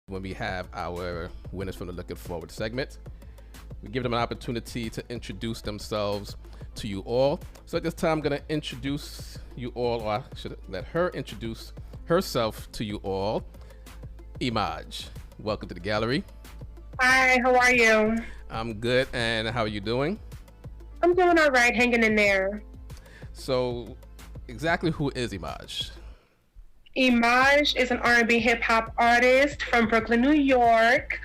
when we have our winners from the Looking Forward segment. We give them an opportunity to introduce themselves to you all. So at this time, I'm going to introduce you all, or I should let her introduce herself to you all. Eimaj, welcome to the gallery. Hi, how are you? I'm good, and how are you doing? I'm doing all right, hanging in there. So, exactly who is Eimaj? Eimaj is an R&B hip hop artist from Brooklyn, New York.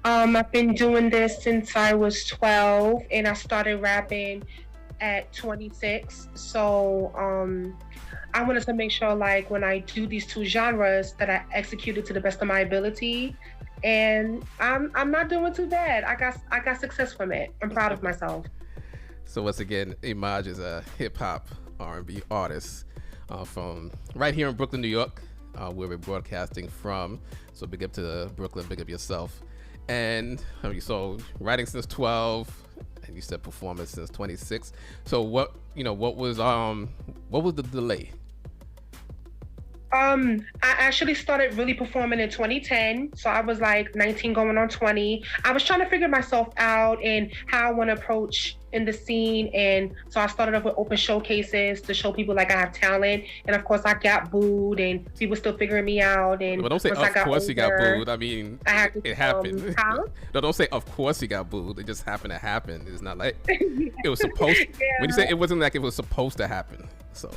I've been doing this since I was 12, and I started rapping at 26. So I wanted to make sure, like, when I do these two genres, that I execute it to the best of my ability. And I'm not doing too bad. I got success from it. I'm proud of myself. So once again, Eimaj is a hip hop R&B artist from right here in Brooklyn, New York, where we're broadcasting from. So big up to Brooklyn, big up yourself. And so writing since 12, and you said performing since 26. So what was the delay? I actually started really performing in 2010. So I was like 19 going on 20. I was trying to figure myself out and how I want to approach in the scene. And so I started off with open showcases to show people like I have talent. And of course I got booed and people still figuring me out. And Well, don't say of course you got booed. I mean, it happened. No, don't say of course you got booed. It just happened to happen. It's not like it was supposed. Yeah. When you say it wasn't like it was supposed to happen. So.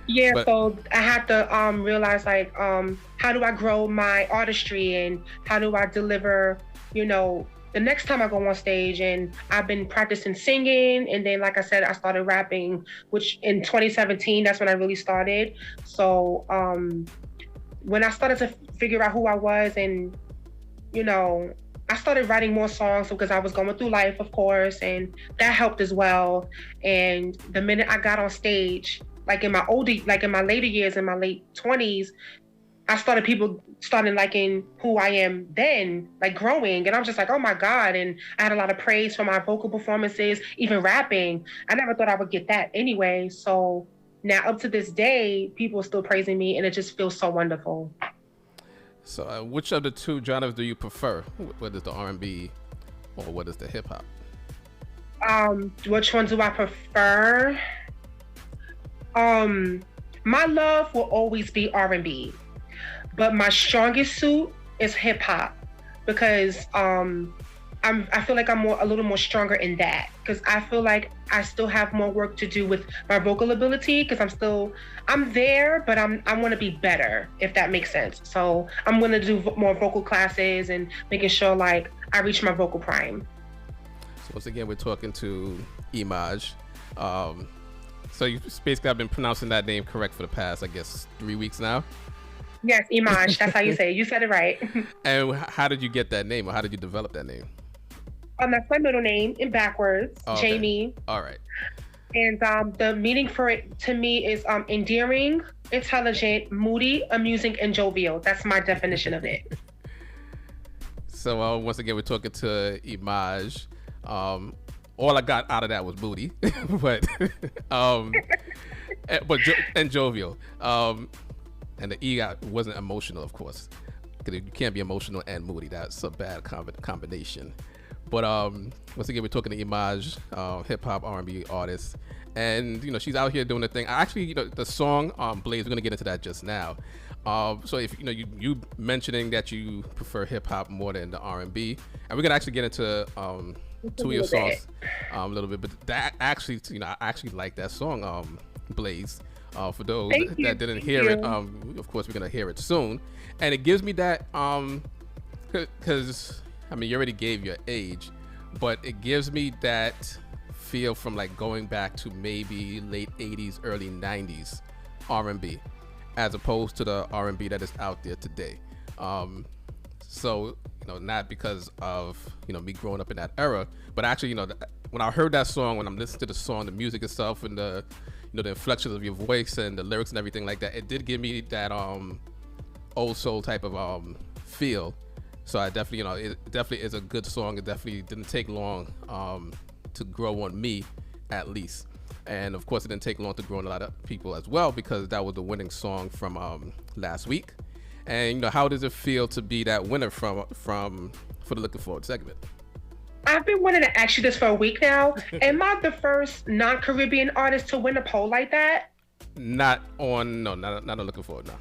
Yeah, so I had to realize like how do I grow my artistry and how do I deliver, the next time I go on stage. And I've been practicing singing, and then like I said, I started rapping, which in 2017, that's when I really started. So when I started to figure out who I was, and I started writing more songs because I was going through life, of course, and that helped as well. And the minute I got on stage, like in my later years, in my late 20s, people started liking who I am then, like growing. And I'm just like, oh my God. And I had a lot of praise for my vocal performances, even rapping. I never thought I would get that anyway. So now up to this day, people are still praising me, and it just feels so wonderful. So which of the two genres do you prefer? What is the R&B or what is the hip hop? Which one do I prefer? My love will always be R&B, but my strongest suit is hip hop because I feel like I'm a little more stronger in that, because I feel like I still have more work to do with my vocal ability, because I'm there, but I want to be better, if that makes sense. So I'm going to do more vocal classes and making sure like I reach my vocal prime. So once again, we're talking to Eimaj. So you basically have been pronouncing that name correct for the past, I guess, 3 weeks now? Yes, Eimaj. That's how you say it. You said it right. And how did you get that name, or how did you develop that name? That's my middle name in backwards, okay. Jamie. All right. And the meaning for it to me is endearing, intelligent, moody, amusing, and jovial. That's my definition of it. So once again, we're talking to Eimaj. All I got out of that was booty, but and jovial, and the E wasn't emotional, of course, because you can't be emotional and moody. That's a bad combination. But once again, we're talking to Eimaj, hip hop R&B artist, and she's out here doing the thing. Actually, the song Blaze, we're gonna get into that just now. So if you mentioning that you prefer hip hop more than the R&B, and we're gonna actually get into two of your songs a little bit, but that actually, I actually like that song, Blaze. For those that didn't hear it, of course we're gonna hear it soon, and it gives me that because you already gave your age, but it gives me that feel from like going back to maybe late 80s, early 90s R&B, as opposed to the R&B that is out there today. So not because of me growing up in that era, but actually when I heard that song, when I'm listening to the song, the music itself, and the the inflections of your voice and the lyrics and everything like that, it did give me that old soul type of feel. So I definitely it definitely is a good song. It definitely didn't take long to grow on me, at least. And of course, it didn't take long to grow on a lot of people as well, because that was the winning song from last week. And how does it feel to be that winner for the Looking Forward segment? I've been wanting to ask you this for a week now. Am I the first non-Caribbean artist to win a poll like that? Not on Looking Forward, no.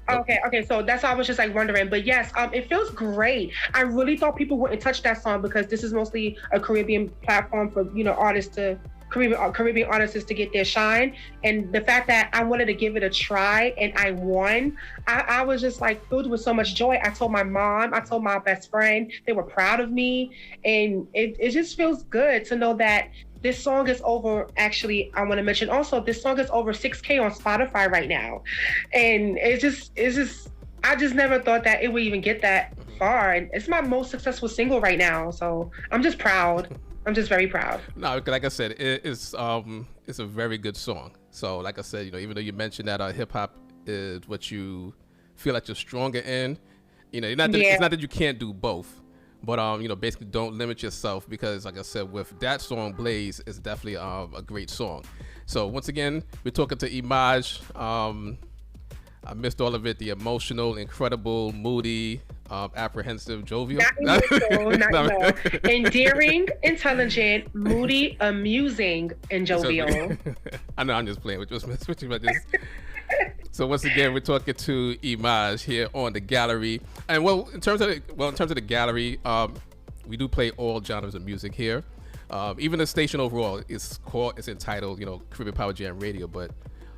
Nope. Okay. So that's why I was just like wondering. But yes, it feels great. I really thought people wouldn't touch that song because this is mostly a Caribbean platform for artists to Caribbean artists to get their shine. And the fact that I wanted to give it a try and I won, I was just like filled with so much joy. I told my mom, I told my best friend, they were proud of me. And it just feels good to know that this song is over. Actually, I want to mention also, this song is over 6K on Spotify right now. And it's just, I just never thought that it would even get that far. And it's my most successful single right now. So I'm just proud. I'm just very proud. No, like I said, it's a very good song. So like I said, even though you mentioned that hip hop is what you feel like you're stronger in, it's not that you can't do both, but basically don't limit yourself, because like I said, with that song Blaze is definitely a great song. So once again, we're talking to Eimaj. I missed all of it. The emotional, incredible, moody, apprehensive, jovial. Not endearing, intelligent, moody, amusing, and jovial. I know, I'm just playing with you about this. So once again, we're talking to Eimaj here on the gallery. And in terms of the gallery, we do play all genres of music here. Even the station overall is entitled, Caribbean Power Jam Radio, but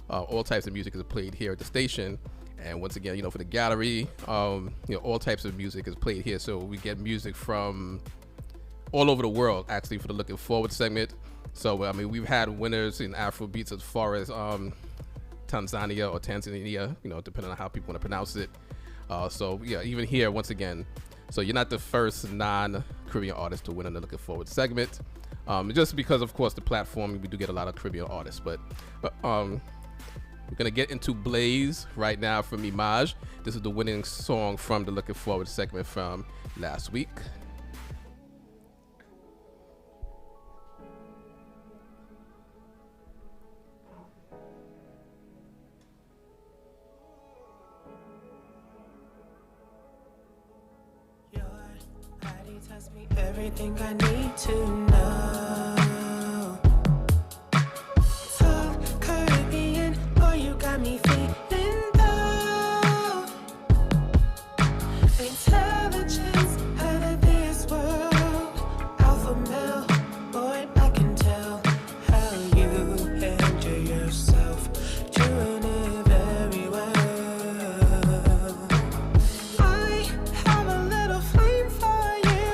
all types of music is played here at the station. And once again, for the gallery, all types of music is played here. So we get music from all over the world, actually, for the Looking Forward segment. So, we've had winners in Afrobeats as far as Tanzania, depending on how people want to pronounce it. So, yeah, even here, once again, so you're not the first non-Caribbean artist to win on the Looking Forward segment. Just because, of course, the platform, we do get a lot of Caribbean artists. But we're going to get into Blaze right now from Eimaj. This is the winning song from the Looking Forward segment from last week. Your body tells me everything I need to know. Got me feeling low. Intelligence out of this world. Alpha male, boy, I can tell how you handle yourself. Doing it very well. I have a little flame for you.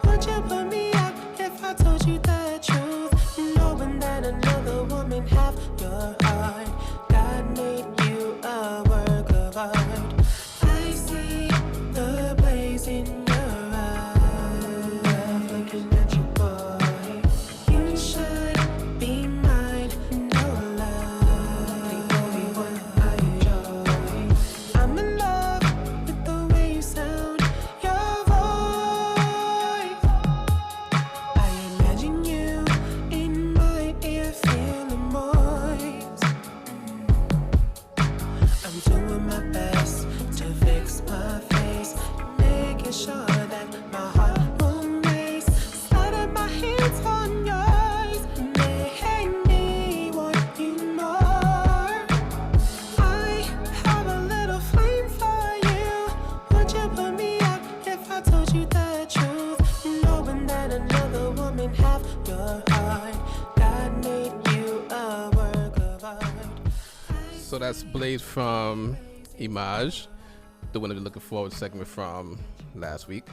Would you put me out if I told you the truth? Knowing that another woman have your heart. Made you a work of art. I see the blaze in your eyes. Looking at you, boy. You should be mine, no lie. The only one I enjoy. I'm in love with the way you sound, your voice. I imagine you in my ear, feeling moist. I'm doing my best to fix my face, making sure that my heart won't race. Sliding my hands on yours, make me want you more. I have a little flame for you. Would you put me out if I told you the truth? Knowing that another woman have your heart. God made you a work of art. So that's Blaze from Eimaj, the winner of the Looking Forward segment from last week.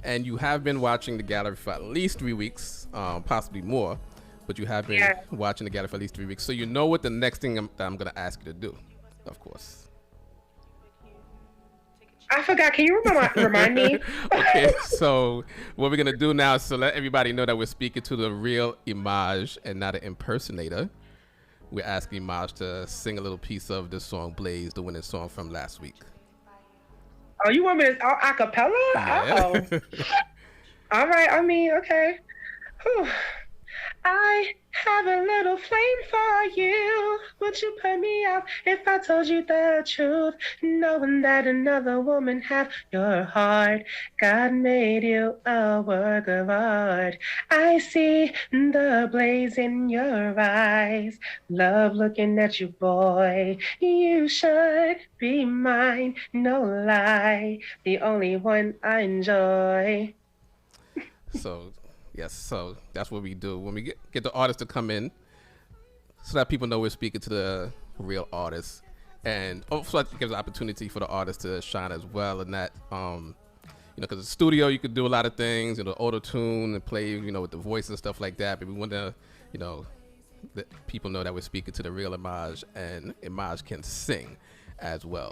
And you have been watching the gallery for at least 3 weeks, possibly more, but you have been watching the gallery for at least 3 weeks. So you know what the next thing that I'm going to ask you to do, of course. I forgot. Can you remind me? Okay, so what we're going to do now is to let everybody know that we're speaking to the real Eimaj and not an impersonator. We're asking Eimaj to sing a little piece of this song, Blaze, the winning song from last week. Oh, you want me to a cappella? Yeah. Oh. All right. Okay. Whew. I have a little flame for you. Would you put me out if I told you the truth? Knowing that another woman have your heart. God made you a work of art. I see the blaze in your eyes. Love looking at you, boy. You should be mine, no lie. The only one I enjoy. So, yes, so that's what we do when we get the artists to come in, so that people know we're speaking to the real artists, and also it gives an opportunity for the artist to shine as well. And that, because the studio you could do a lot of things, auto tune and play, with the voice and stuff like that. But we want to, let people know that we're speaking to the real Eimaj, and Eimaj can sing as well.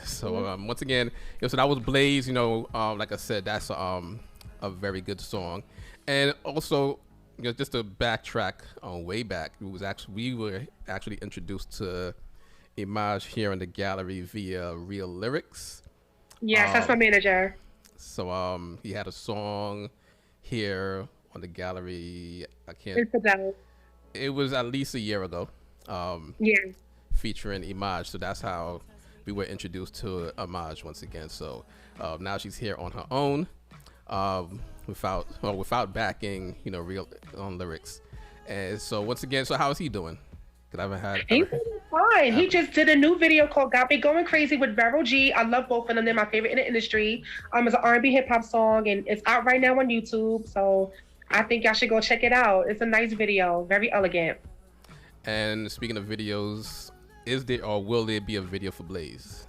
So once again, so that was Blaze. Like I said, that's a very good song. And also, just to backtrack on way back, we were actually introduced to Eimaj here in the gallery via Real Lyrics. Yes, that's my manager. So he had a song here on the gallery. It was at least a year ago. Yeah. Featuring Eimaj. So that's how we were introduced to Eimaj once again. So now she's here on her own. Without backing, real on lyrics. And so once again, so how is he doing? Because I haven't had. He's doing fine. He just did a new video called "Got Me Going Crazy" with Vero G. I love both of them. They're my favorite in the industry. It's an R&B hip hop song, and it's out right now on YouTube. So I think y'all should go check it out. It's a nice video, very elegant. And speaking of videos, is there or will there be a video for Blaze?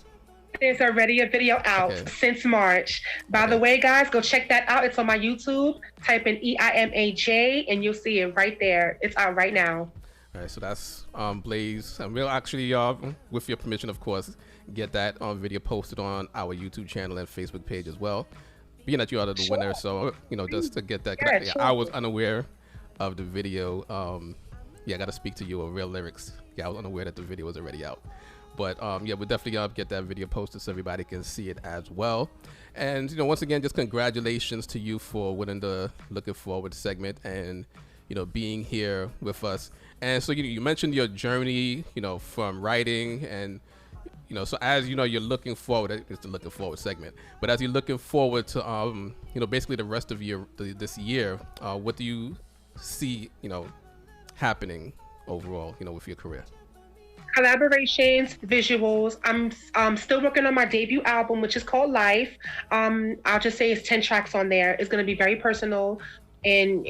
There's already a video out since March. By the way, guys, go check that out. It's on my YouTube. Type in Eimaj and you'll see it right there. It's out right now. All right, so that's Blaze. And we'll actually, with your permission, of course, get that video posted on our YouTube channel and Facebook page as well. Being that you are the winner, so, just to get that. I was unaware of the video. I got to speak to you of Real Lyrics. I was unaware that the video was already out. But we'll definitely get that video posted so everybody can see it as well. And once again, just congratulations to you for winning the Looking Forward segment and being here with us. And so you mentioned your journey, from writing and so as you're looking forward. It's the Looking Forward segment. But as you're looking forward to basically the rest of this year, what do you see happening overall with your career? Collaborations, visuals. I'm still working on my debut album, which is called Life. I'll just say it's 10 tracks on there. It's going to be very personal, and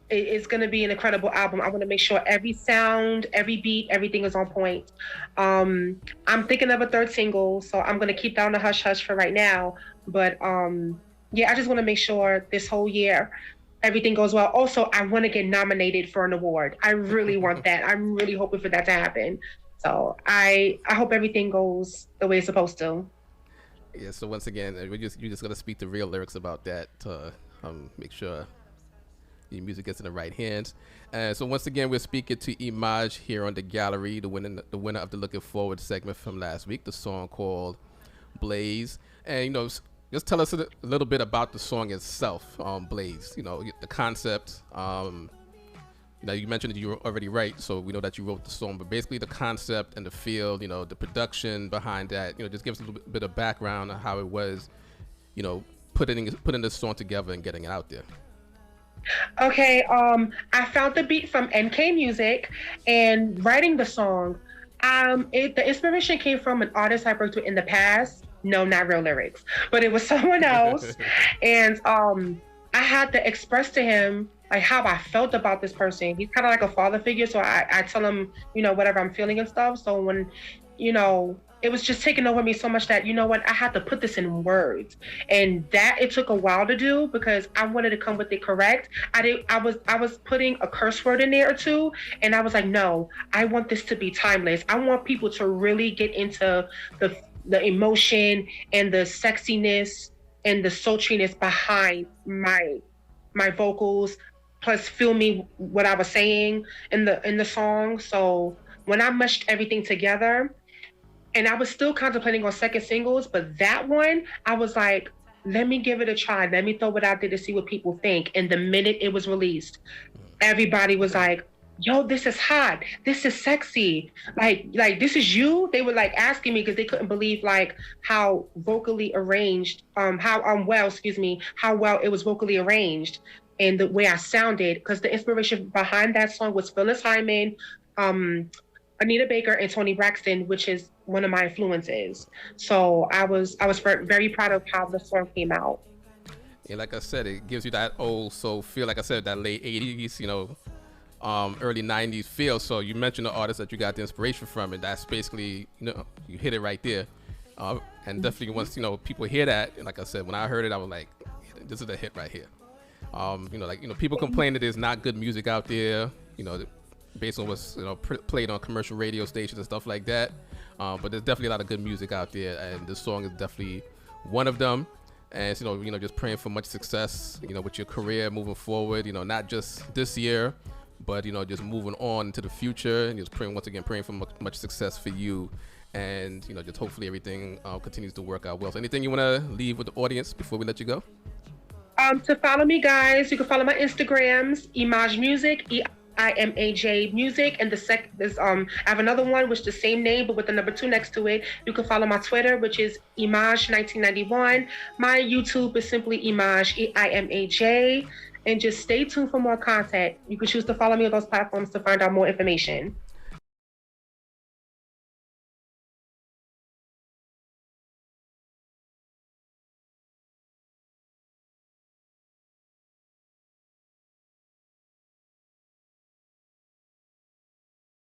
it's going to be an incredible album. I want to make sure every sound, every beat, everything is on point. I'm thinking of a third single, so I'm going to keep that on the hush hush for right now. But I just want to make sure this whole year everything goes well. Also, I want to get nominated for an award. I really want that. I'm really hoping for that to happen. So I hope everything goes the way it's supposed to. Yeah. So once again, you're just gonna speak to Real Lyrics about that to make sure your music gets in the right hands. And so once again, we're speaking to Eimaj here on the gallery, the winner of the Looking Forward segment from last week, the song called Blaze. And just tell us a little bit about the song itself, Blaze. The concept. You mentioned that you were already right, so we know that you wrote the song. But basically, the concept and the feel, the production behind that. Just give us a little bit of background on how it was, putting this song together and getting it out there. Okay. I found the beat from NK Music, and writing the song. The inspiration came from an artist I worked with in the past. No, not Real Lyrics, but it was someone else. And I had to express to him like how I felt about this person. He's kind of like a father figure, so I tell him, whatever I'm feeling and stuff. So when, it was just taking over me so much that, I had to put this in words. And that it took a while to do because I wanted to come with it correct. I was putting a curse word in there or two, and I was like, no, I want this to be timeless. I want people to really get into the emotion and the sexiness and the sultriness behind my vocals, plus feel me what I was saying in the song. So when I meshed everything together, and I was still contemplating on second singles, but that one, I was like, let me give it a try. Let me throw it out there to see what people think. And the minute it was released, everybody was like, yo, this is hot, this is sexy, like this is you. They were like asking me because they couldn't believe like how vocally arranged, how well it was vocally arranged and the way I sounded, because the inspiration behind that song was Phyllis Hyman, Anita Baker, and Toni Braxton, which is one of my influences. So I was very proud of how the song came out. Yeah, like I said, it gives you that old soul feel. Like I said, that late '80s, early '90s feel. So you mentioned the artist that you got the inspiration from, and that's basically, you hit it right there. And definitely once people hear that, and like I said, when I heard it, I was like, this is a hit right here. People complain that there's not good music out there, based on what's played on commercial radio stations and stuff like that. But there's definitely a lot of good music out there, and this song is definitely one of them. And just praying for much success, with your career moving forward. Not just this year, but just moving on into the future, and just praying for much success for you, and just hopefully everything continues to work out well. So anything you want to leave with the audience before we let you go? To follow me, guys, you can follow my Instagrams, Eimaj Music, Eimaj Music, and I have another one which is the same name but with the number 2 next to it. You can follow my Twitter, which is Eimaj 1991. My YouTube is simply Eimaj, Eimaj, and just stay tuned for more content. You can choose to follow me on those platforms to find out more information.